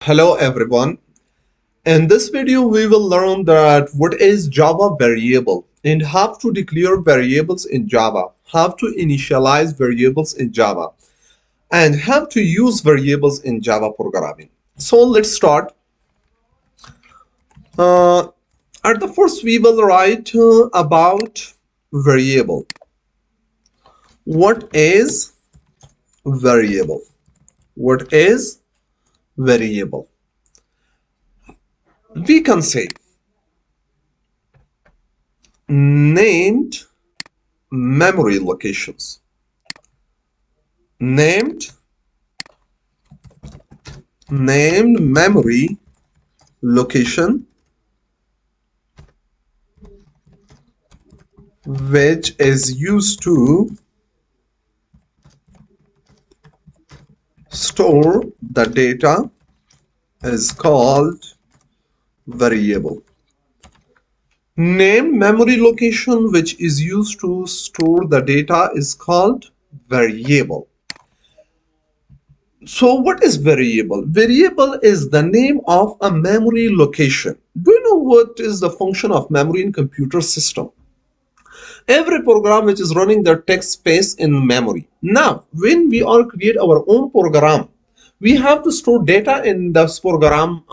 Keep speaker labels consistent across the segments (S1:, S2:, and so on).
S1: Hello everyone. In this video we will learn that what is Java variable and how to declare variables in Java, how to initialize variables in Java, and how to use variables in Java programming. So let's start. Uh, at the first we will write about variable. What is variable? What is variable? We can say named memory locations. Named memory location which is used to store the data is called variable. Named memory location which is used to store the data is called variable. So what is variable? Variable is the name of a memory location. Do you know what is the function of memory in computer system? Every program which is running their text space in memory. Now, when we all create our own program, we have to store data in this program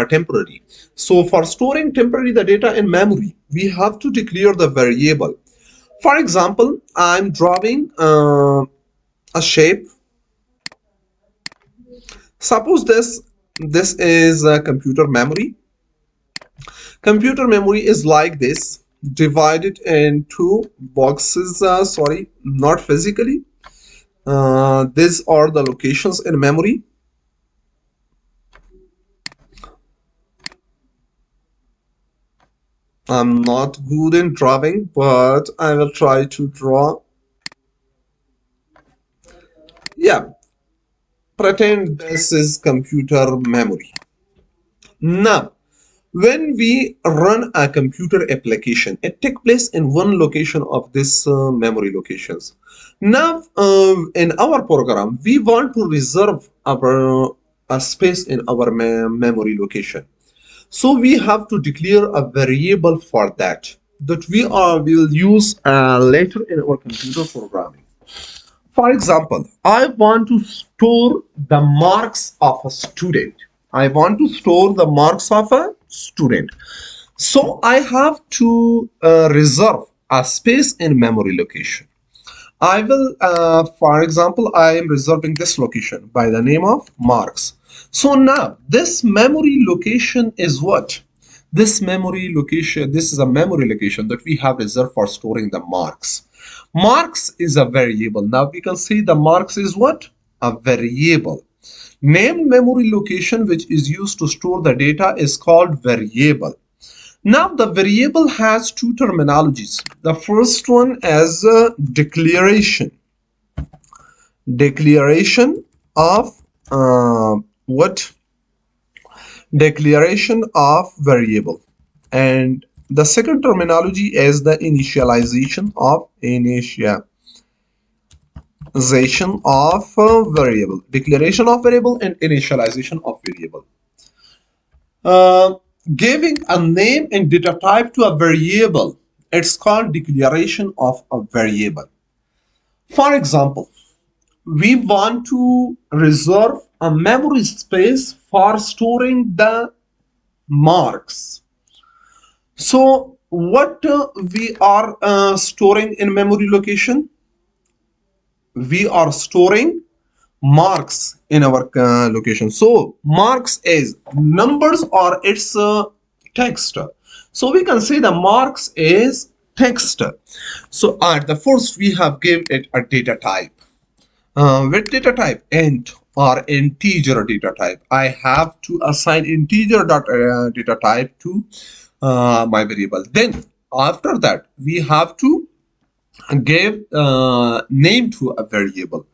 S1: temporarily. So for storing temporarily the data in memory, we have to declare the variable. For example, I'm drawing a shape. Suppose this is a computer memory. Computer memory is like this, divided into boxes. Sorry, not physically. These are the locations in memory. I'm not good in drawing, but I will try to draw. Yeah, pretend this is computer memory. Now, when we run a computer application, it takes place in one location of this memory locations. Now, in our program, we want to reserve our a space in our memory location. So we have to declare a variable for that we will use later in our computer programming. For example, I want to store the marks of a student. I want to store the marks of a student. So I have to reserve a space in memory location. I will, for example, I am reserving this location by the name of marks. So now this memory location is what? This memory location, this is a memory location that we have reserved for storing the marks. Marks is a variable. Now we can see the marks is what? A variable. Named memory location which is used to store the data is called variable. Now the variable has two terminologies. The first one is declaration. Declaration of what? Declaration of variable. And the second terminology is the initialization of variable. Declaration of variable and initialization of variable. Giving a name and data type to a variable, it's called declaration of a variable. For example, we want to reserve a memory space for storing the marks. So what we are storing in memory location? We are storing marks in our location. So marks is numbers or it's text. So we can say the marks is text. So at the first we have given it a data type. With data type int or integer data type, I have to assign integer data type to my variable. Then after that we have to give name to a variable.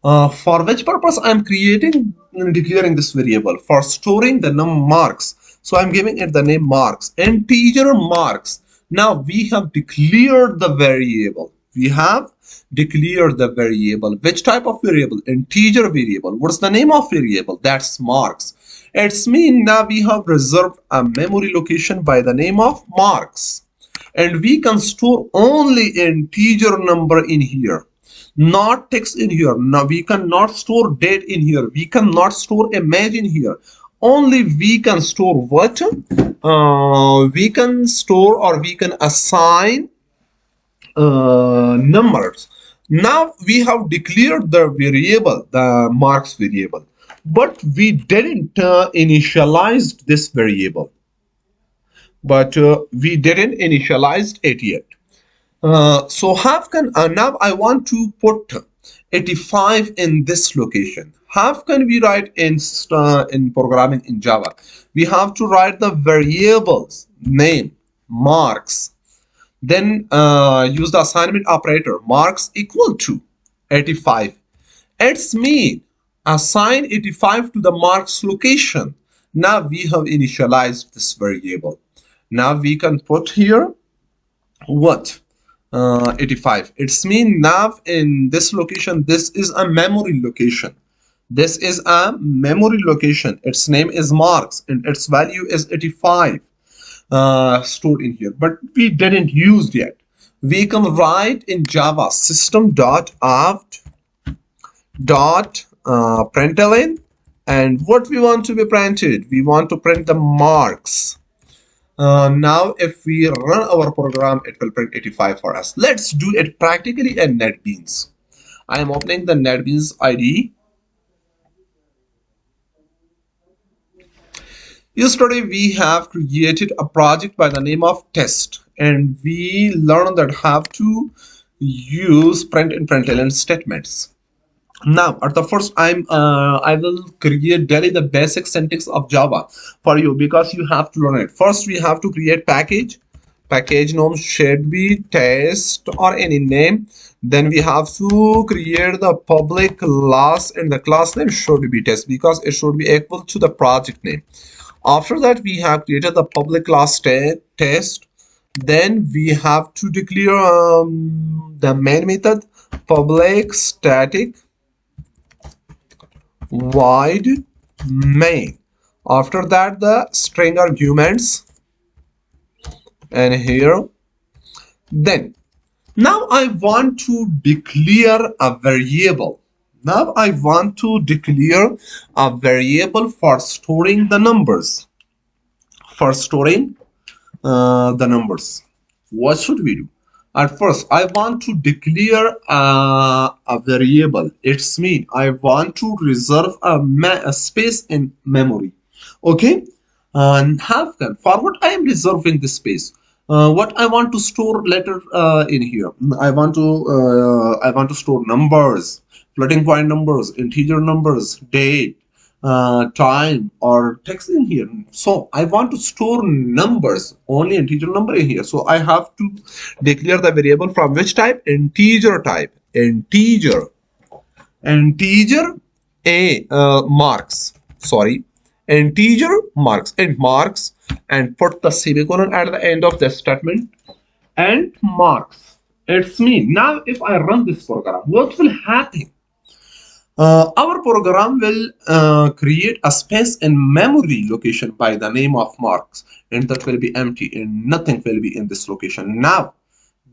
S1: For which purpose I'm declaring this variable? For storing the marks. So I'm giving it the name marks, integer marks. Now we have declared the variable. We have declared the variable. Which type of variable? Integer variable. What's the name of variable? That's marks. It's mean now we have reserved a memory location by the name of marks, and we can store only integer number in here, not text in here. Now we cannot store date in here, we cannot store image in here. Only we can store what? We can store or we can assign numbers. Now we have declared the variable, the marks variable, but we didn't initialize this variable. We didn't initialize it yet. So how can now I want to put 85 in this location. How can we write in programming in Java? We have to write the variables name marks, then use the assignment operator marks equal to 85. It's mean assign 85 to the marks location. Now we have initialized this variable. Now we can put here what? 85. It's mean now in this location, this is a memory location. This is a memory location. Its name is marks and its value is 85 stored in here, but we didn't use yet. We can write in Java system.out.println, and what we want to be printed, we want to print the marks. Now if we run our program, it will print 85 for us. Let's do it practically in NetBeans. I am opening the NetBeans IDE. Yesterday we have created a project by the name of test, and we learned that how to use print and println statements. Now at the first I will create daily the basic syntax of Java for you, because you have to learn it. First we have to create package name should be test or any name. Then we have to create the public class, and the class name should be test because it should be equal to the project name. After that we have created the public class test. Then we have to declare the main method public static void main. After that the string arguments, and here then now I want to declare a variable. Now I want to declare a variable for storing the numbers. For storing the numbers, what should we do? At first I want to declare a variable. It's mean I want to reserve a space in memory. Okay, and have can for what I am reserving this space. What I want to store later in here, I want to store numbers, floating point numbers, integer numbers, date, time, or text in here. So I want to store numbers, only integer number in here. So I have to declare the variable from which type? Integer type. Integer marks, sorry, integer marks, and put the semicolon at the end of the statement, and marks. It's me. Now if I run this program, what will happen? Our program will create a space in memory location by the name of marks, and that will be empty and nothing will be in this location. Now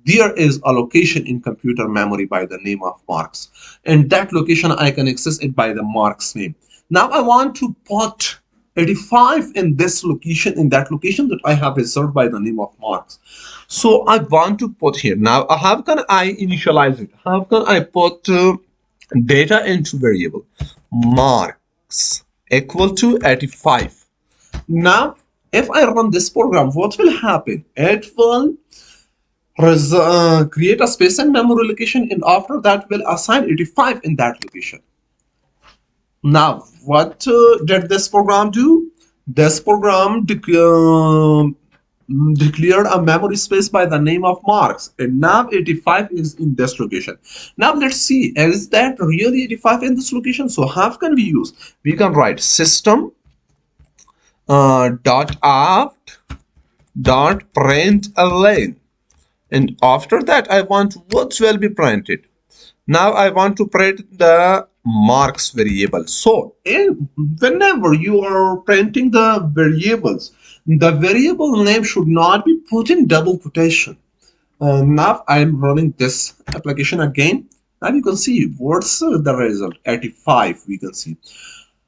S1: there is a location in computer memory by the name of marks, and that location I can access it by the marks name. Now I want to put 85 in this location, in that location that I have reserved by the name of marks. So I want to put here. Now how can I initialize it? How can I put data into variable marks equal to 85? Now if I run this program, what will happen? It will create a space and memory location, and after that will assign 85 in that location. Now what did this program do? This program declared a memory space by the name of marks, and now 85 is in this location. Now let's see, is that really 85 in this location? So how can we use? We can write system dot out dot println, and after that I want what will be printed. Now I want to print the marks variable. So whenever you are printing the variables, the variable name should not be put in double quotation. Now I'm running this application again. Now you can see what's the result. 85 we can see.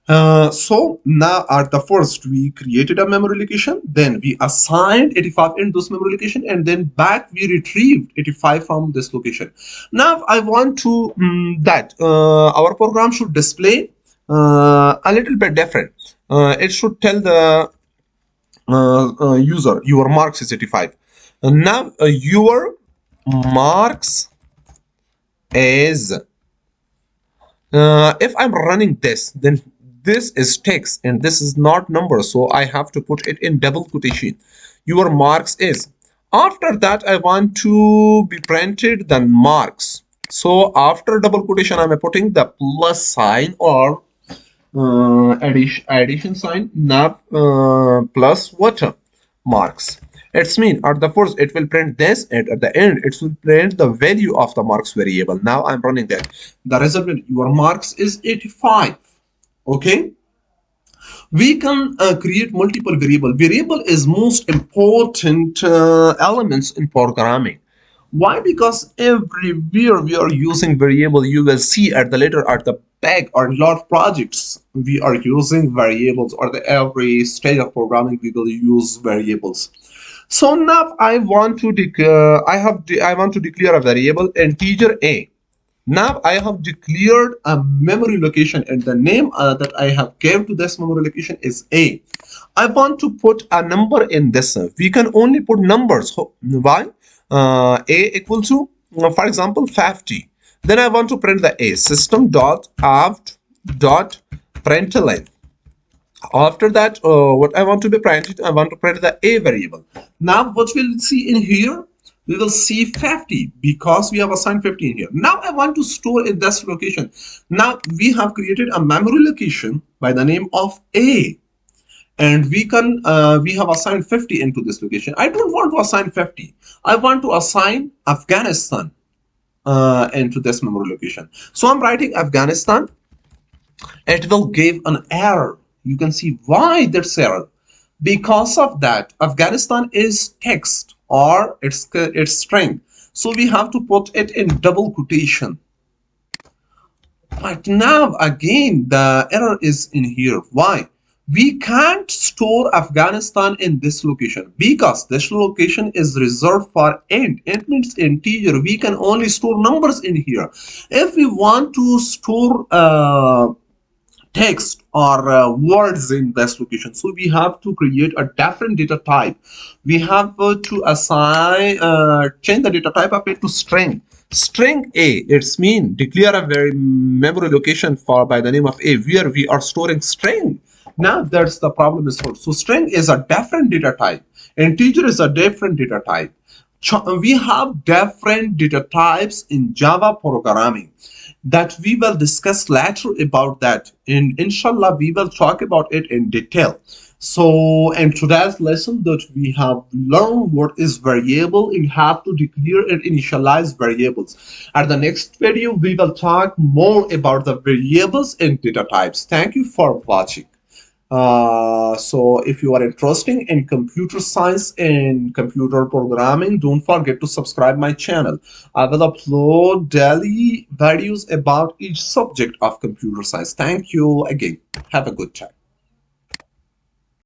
S1: So now at the first we created a memory location, then we assigned 85 in this memory location, and then back we retrieved 85 from this location. Now I want to that our program should display a little bit different. It should tell the user your marks is 85. Now your marks is if I'm running this, then this is text and this is not number, so I have to put it in double quotation. Your marks is. After that, I want to be printed the marks. So after double quotation, I'm putting the plus sign or addition sign, not plus what marks. It's mean at the first it will print this, and at the end it will print the value of the marks variable. Now I'm running that. The result will your marks is 85. Okay. We can create multiple variable. Variable is most important elements in programming. Why? Because everywhere we are using variable, you will see at the later at the back or lot of projects we are using variables, or the every stage of programming we will use variables. So now I want to I want to declare a variable integer a. Now I have declared a memory location, and the name that I have gave to this memory location is a. I want to put a number in this. We can only put numbers. Why? A equal to, for example, 50. Then I want to print the a. System dot out dot println. After that, what I want to be printed, I want to print the a variable. Now what we'll see in here, we will see 50 because we have assigned 50 in here. Now I want to store in this location. Now we have created a memory location by the name of a, and we have assigned 50 into this location. I don't want to assign 50. I want to assign Afghanistan into this memory location. So I'm writing Afghanistan. It will give an error. You can see why there's error. Because of that, Afghanistan is text or it's string. So we have to put it in double quotation. But now again, the error is in here. Why? We can't store Afghanistan in this location because this location is reserved for int. Int means integer. We can only store numbers in here. If we want to store text or words in this location, so we have to create a different data type. We have to assign change the data type of it to string. String a, it's mean declare a very memory location for by the name of a where we are storing string. Now that's the problem is solved. So string is a different data type, integer is a different data type. We have different data types in Java programming that we will discuss later about that. Inshallah, we will talk about it in detail. So in today's lesson that we have learned what is variable and have to declare and initialize variables. At the next video, we will talk more about the variables and data types. Thank you for watching. So if you are interested in computer science and computer programming, don't forget to subscribe my channel. I will upload daily videos about each subject of computer science. Thank you again. Have a good time.